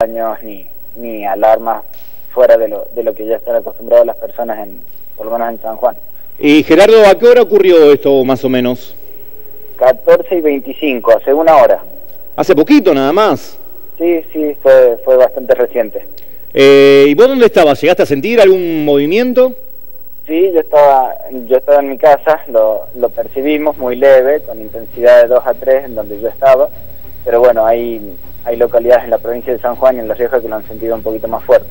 daños ni alarmas fuera de lo que ya están acostumbradas las personas, por lo menos en San Juan. Y Gerardo, ¿a qué hora ocurrió esto más o menos? 14:25, hace una hora. Hace poquito nada más. Sí, fue bastante reciente. ¿Y vos dónde estabas? ¿Llegaste a sentir algún movimiento? Sí, yo estaba en mi casa, lo percibimos muy leve, con intensidad de 2 a 3 en donde yo estaba, pero bueno, hay localidades en la provincia de San Juan y en La Rioja que lo han sentido un poquito más fuerte.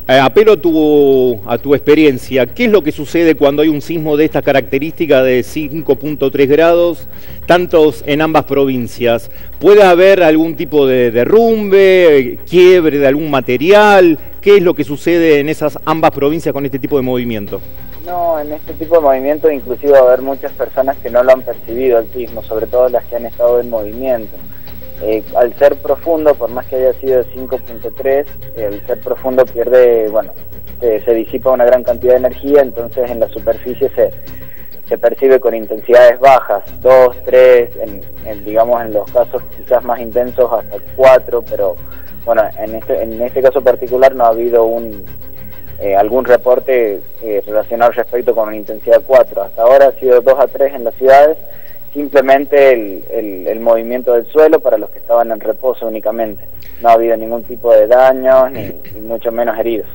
Apelo a tu experiencia. ¿Qué es lo que sucede cuando hay un sismo de estas características de 5.3 grados, tantos en ambas provincias? ¿Puede haber algún tipo de derrumbe, quiebre de algún material? ¿Qué es lo que sucede en esas ambas provincias con este tipo de movimiento? No, en este tipo de movimiento inclusive va a haber muchas personas que no lo han percibido el sismo, sobre todo las que han estado en movimiento. Al ser profundo, por más que haya sido 5.3, el ser profundo pierde, se disipa una gran cantidad de energía, entonces en la superficie se percibe con intensidades bajas, 2, 3, digamos en los casos quizás más intensos hasta 4, pero bueno, en este caso particular no ha habido algún reporte relacionado al respecto con una intensidad 4. Hasta ahora ha sido 2 a 3 en las ciudades, simplemente el movimiento del suelo para los que estaban en reposo únicamente. No ha habido ningún tipo de daños, ni mucho menos heridos.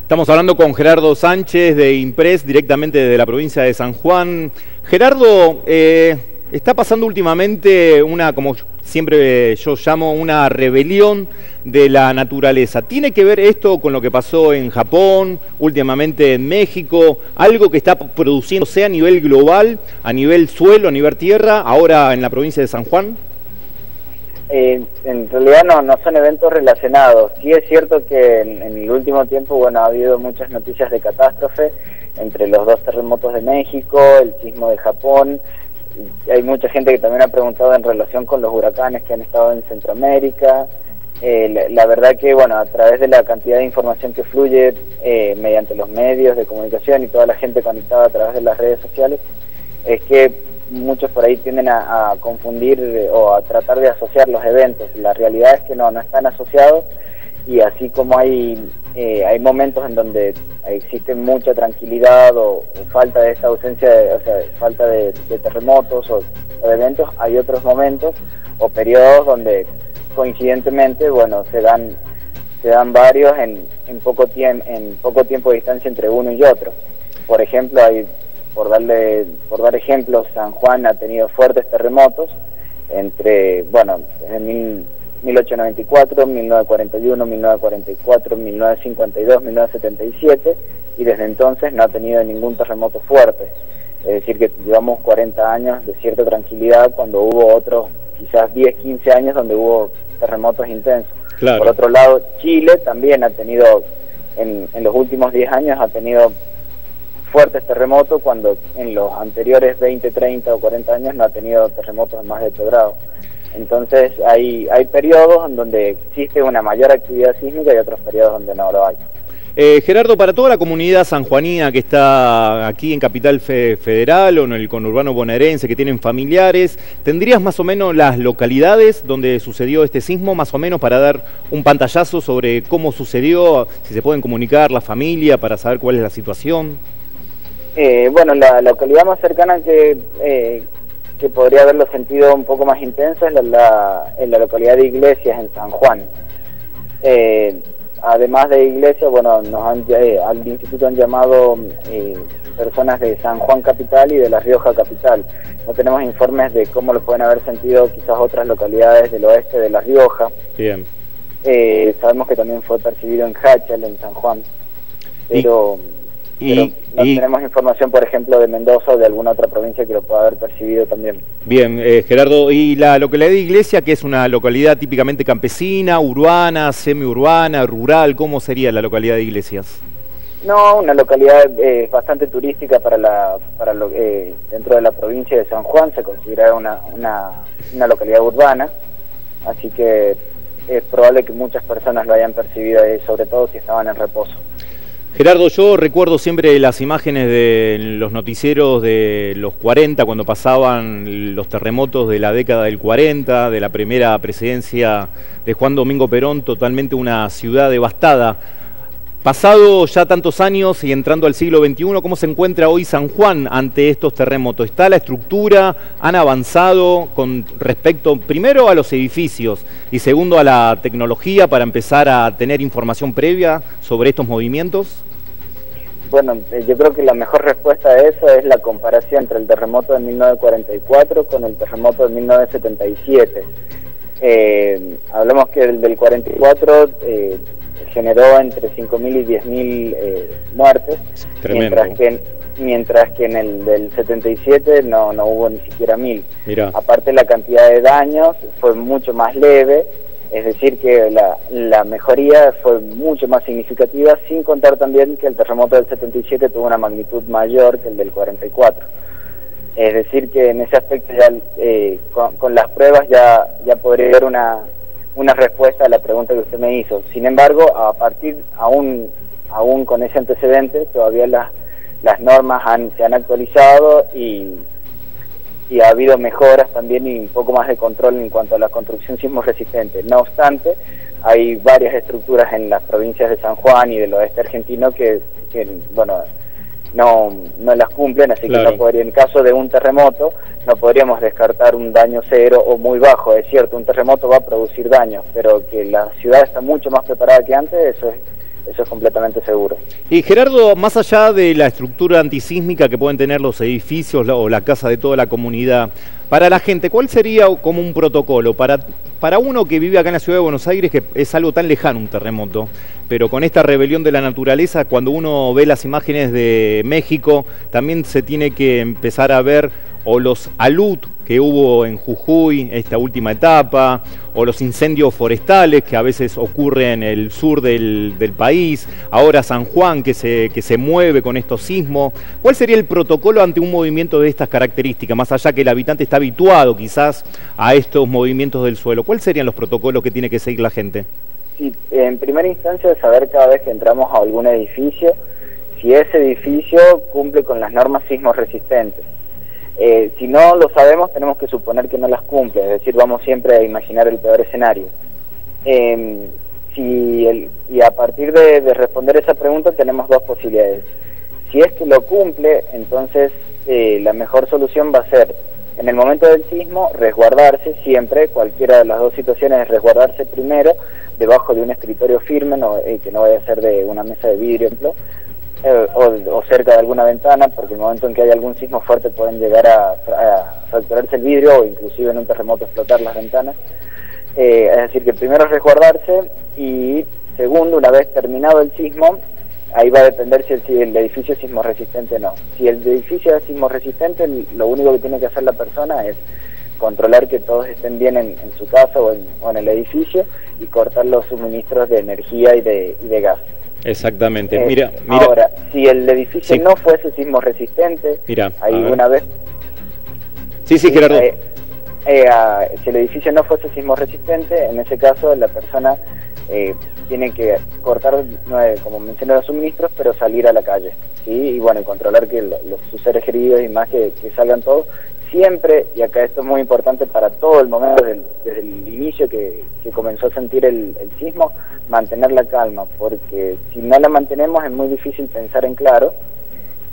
Estamos hablando con Gerardo Sánchez de Impress, directamente de la provincia de San Juan. Gerardo, está pasando últimamente como siempre yo llamo, una rebelión de la naturaleza. ¿Tiene que ver esto con lo que pasó en Japón, últimamente en México? ¿Algo que está produciéndose a nivel global, a nivel suelo, a nivel tierra, ahora en la provincia de San Juan? En realidad no son eventos relacionados. Sí es cierto que en el último tiempo ha habido muchas noticias de catástrofe, entre los 2 terremotos de México, el sismo de Japón. Hay mucha gente que también ha preguntado en relación con los huracanes que han estado en Centroamérica. La verdad que, a través de la cantidad de información que fluye mediante los medios de comunicación y toda la gente conectada a través de las redes sociales, es que muchos por ahí tienden a confundir o a tratar de asociar los eventos. La realidad es que no están asociados, y así como hay momentos en donde existe mucha tranquilidad o falta de esta ausencia, falta de terremotos o de eventos, hay otros momentos o periodos donde coincidentemente, se dan varios en poco tiempo de distancia entre uno y otro. Por ejemplo, por dar ejemplos, San Juan ha tenido fuertes terremotos desde 1894, 1941, 1944, 1952, 1977, y desde entonces no ha tenido ningún terremoto fuerte. Es decir, que llevamos 40 años de cierta tranquilidad cuando hubo otros quizás 10, 15 años donde hubo terremotos intensos. Claro. Por otro lado, Chile también ha tenido, en los últimos 10 años, ha tenido fuertes terremotos, cuando en los anteriores 20, 30 o 40 años no ha tenido terremotos de más de 8 grados. Entonces hay periodos en donde existe una mayor actividad sísmica y otros periodos donde no lo hay. Gerardo, para toda la comunidad sanjuanina que está aquí en Capital Federal o en el conurbano bonaerense, que tienen familiares, ¿tendrías más o menos las localidades donde sucedió este sismo, más o menos para dar un pantallazo sobre cómo sucedió, si se pueden comunicar la familia para saber cuál es la situación? La localidad más cercana que podría haberlo sentido un poco más intenso es la localidad de Iglesias, en San Juan. Además de Iglesias, al instituto han llamado personas de San Juan Capital y de La Rioja Capital. No tenemos informes de cómo lo pueden haber sentido quizás otras localidades del oeste de La Rioja. Bien. Sabemos que también fue percibido en Hachal, en San Juan, pero no tenemos información, por ejemplo, de Mendoza o de alguna otra provincia que lo pueda haber percibido también. Bien, Gerardo, ¿y la localidad de Iglesia, que es una localidad típicamente campesina, urbana, semiurbana, rural? ¿Cómo sería la localidad de Iglesias? No, una localidad bastante turística dentro de la provincia de San Juan. Se considera una localidad urbana, así que es probable que muchas personas lo hayan percibido, sobre todo si estaban en reposo. Gerardo, yo recuerdo siempre las imágenes de los noticieros de los 40, cuando pasaban los terremotos de la década del 40, de la primera presidencia de Juan Domingo Perón, totalmente una ciudad devastada. Pasado ya tantos años y entrando al siglo XXI, ¿cómo se encuentra hoy San Juan ante estos terremotos? ¿Está la estructura? ¿Han avanzado con respecto, primero, a los edificios y segundo, a la tecnología para empezar a tener información previa sobre estos movimientos? Bueno, yo creo que la mejor respuesta a eso es la comparación entre el terremoto de 1944 con el terremoto de 1977. Hablamos que el del 44 generó entre 5.000 y 10.000 muertes, mientras que en el del 77 no hubo ni siquiera 1.000. Mirá. Aparte, la cantidad de daños fue mucho más leve, es decir que la mejoría fue mucho más significativa, sin contar también que el terremoto del 77 tuvo una magnitud mayor que el del 44. Es decir que en ese aspecto ya con las pruebas ya podría haber una respuesta a la pregunta que usted me hizo. Sin embargo, aún con ese antecedente, todavía las normas se han actualizado y ha habido mejoras también y un poco más de control en cuanto a la construcción sismo resistente. No obstante, hay varias estructuras en las provincias de San Juan y del oeste argentino que no las cumplen, así claro, que no podría, en caso de un terremoto, no podríamos descartar un daño cero o muy bajo. Es cierto, un terremoto va a producir daños, pero que la ciudad está mucho más preparada que antes, eso es completamente seguro. Y Gerardo, más allá de la estructura antisísmica que pueden tener los edificios o la casa de toda la comunidad, para la gente, ¿cuál sería como un protocolo? Para uno que vive acá en la ciudad de Buenos Aires, que es algo tan lejano un terremoto, pero con esta rebelión de la naturaleza, cuando uno ve las imágenes de México, también se tiene que empezar a ver o los alud que hubo en Jujuy, esta última etapa, o los incendios forestales que a veces ocurren en el sur del país, ahora San Juan que se mueve con estos sismos. ¿Cuál sería el protocolo ante un movimiento de estas características? Más allá que el habitante está habituado quizás a estos movimientos del suelo, ¿cuáles serían los protocolos que tiene que seguir la gente? Sí, en primera instancia, saber cada vez que entramos a algún edificio, si ese edificio cumple con las normas sismo resistentes. Si no lo sabemos, tenemos que suponer que no las cumple, es decir, vamos siempre a imaginar el peor escenario. Y a partir de responder esa pregunta tenemos dos posibilidades. Si es que lo cumple, entonces la mejor solución va a ser, en el momento del sismo, resguardarse siempre. Cualquiera de las dos situaciones es resguardarse primero debajo de un escritorio firme, que no vaya a ser de una mesa de vidrio, por ejemplo, o cerca de alguna ventana, porque en el momento en que haya algún sismo fuerte pueden llegar a fracturarse el vidrio o inclusive en un terremoto explotar las ventanas. Es decir, que primero es resguardarse y segundo, una vez terminado el sismo, ahí va a depender si el edificio es sismo resistente o no. Si el edificio es sismo resistente, lo único que tiene que hacer la persona es controlar que todos estén bien en su casa o en el edificio y cortar los suministros de energía y de gas. Exactamente. Mira. Ahora, si el edificio no fuese sismo resistente, ahí una vez... Sí, Gerardo. Si el edificio no fuese sismo resistente, en ese caso la persona tiene que cortar, como mencioné, los suministros, pero salir a la calle, ¿sí? Y bueno, controlar que sus seres queridos y más que salgan todos. Siempre, y acá esto es muy importante para todo el momento, desde el inicio que comenzó a sentir el sismo, mantener la calma, porque si no la mantenemos es muy difícil pensar en claro,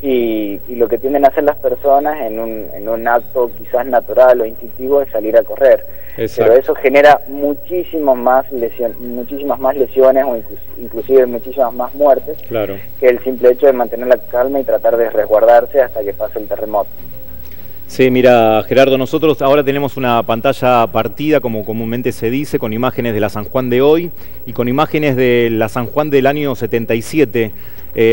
y lo que tienden a hacer las personas en un acto quizás natural o instintivo es salir a correr. Exacto. Pero eso genera muchísimas más lesiones o inclusive muchísimas más muertes, claro, que el simple hecho de mantener la calma y tratar de resguardarse hasta que pase el terremoto. Sí, mira, Gerardo, nosotros ahora tenemos una pantalla partida, como comúnmente se dice, con imágenes de la San Juan de hoy y con imágenes de la San Juan del año 77.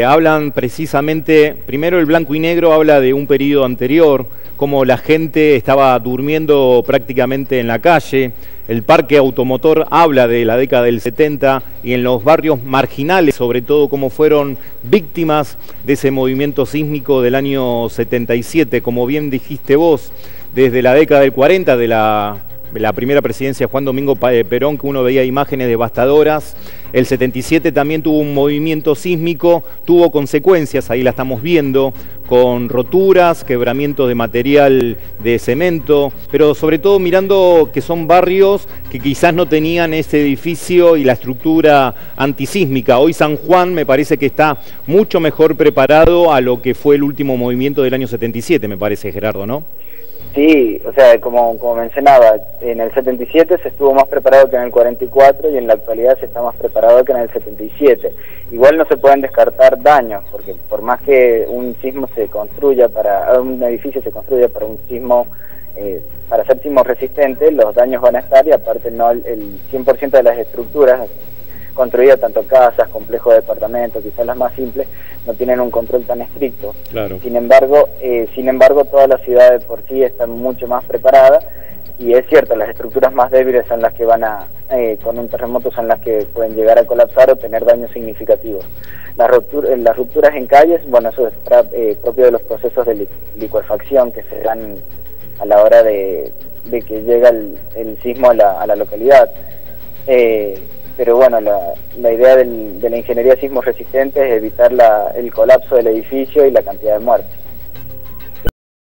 Hablan precisamente, primero el blanco y negro habla de un periodo anterior, cómo la gente estaba durmiendo prácticamente en la calle. El parque automotor habla de la década del 70 y en los barrios marginales, sobre todo, cómo fueron víctimas de ese movimiento sísmico del año 77. Como bien dijiste vos, desde la década del 40, de la la primera presidencia de Juan Domingo Perón, que uno veía imágenes devastadoras. El 77 también tuvo un movimiento sísmico, tuvo consecuencias, ahí la estamos viendo, con roturas, quebramientos de material de cemento, pero sobre todo mirando que son barrios que quizás no tenían ese edificio y la estructura antisísmica. Hoy San Juan me parece que está mucho mejor preparado a lo que fue el último movimiento del año 77, me parece, Gerardo, ¿no? Sí, o sea, como mencionaba, en el 77 se estuvo más preparado que en el 44 y en la actualidad se está más preparado que en el 77. Igual no se pueden descartar daños, porque por más que un sismo se construya un edificio se construya para un sismo, para ser sismo resistente, los daños van a estar, y aparte no el 100% de las estructuras construidas, tanto casas, complejos de departamentos, quizás las más simples, no tienen un control tan estricto. Claro. Sin embargo, toda la ciudad de por sí está mucho más preparada, y es cierto, las estructuras más débiles son las que con un terremoto son las que pueden llegar a colapsar o tener daños significativos. Las rupturas en calles, bueno, eso es propio de los procesos de licuefacción que se dan a la hora de que llega el sismo a la localidad. Pero bueno, la idea de la ingeniería sismo resistente es evitar el colapso del edificio y la cantidad de muertes.